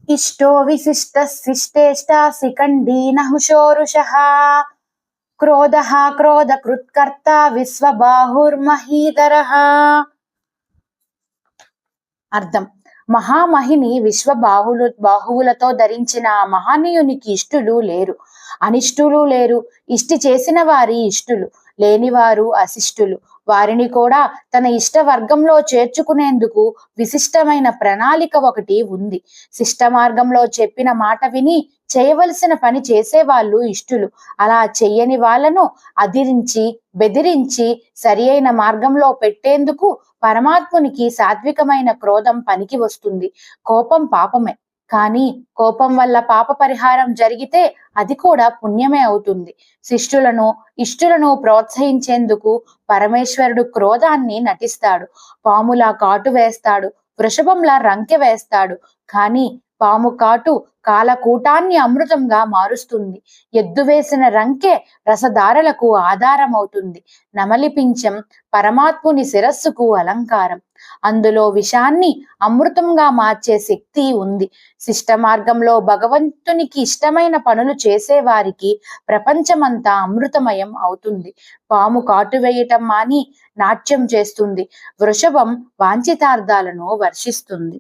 ఇష్టో విశిష్ట శిష్టేష్ట శిఖండీ నహుషోరుషః క్రోధః క్రోధకృత్కర్త విశ్వబాహుర్మహీధరః. అర్థం: మహామహిని బాహువులతో ధరించిన ఆ మహనీయునికి ఇష్టులు లేరు, అనిష్టులు లేరు. ఇష్టి చేసిన వారి ఇష్టులు, లేనివారు అశిష్టులు. వారిని కూడా తన ఇష్ట వర్గంలో చేర్చుకునేందుకు విశిష్టమైన ప్రణాళిక ఒకటి ఉంది. శిష్ట మార్గంలో చెప్పిన మాట విని చేయవలసిన పని చేసేవాళ్ళు ఇష్టులు. అలా చెయ్యని వాళ్ళను అదిరించి బెదిరించి సరి అయిన మార్గంలో పెట్టేందుకు పరమాత్మునికి సాత్వికమైన క్రోధం పనికి వస్తుంది. కోపం పాపమే, కానీ కోపం వల్ల పాప పరిహారం జరిగితే అది కూడా పుణ్యమే అవుతుంది. శిష్టులను ఇష్టులను ప్రోత్సహించేందుకు పరమేశ్వరుడు క్రోధాన్ని నటిస్తాడు. పాములా కాటు వేస్తాడు, వృషభంలా రంకె వేస్తాడు. కానీ పాము కాటు కాలకూటాన్ని అమృతంగా మారుస్తుంది. ఎద్దు వేసిన రంకె రసధారలకు ఆధారమవుతుంది. నమలి పింఛం పరమాత్ముని శిరస్సుకు అలంకారం. అందులో విషాన్ని అమృతంగా మార్చే శక్తి ఉంది. శిష్ట మార్గంలో భగవంతునికి ఇష్టమైన పనులు చేసేవారికి ప్రపంచమంతా అమృతమయం అవుతుంది. పాము కాటు వేయటం మాని నాట్యం చేస్తుంది. వృషభం వాంఛితార్థాలను వర్షిస్తుంది.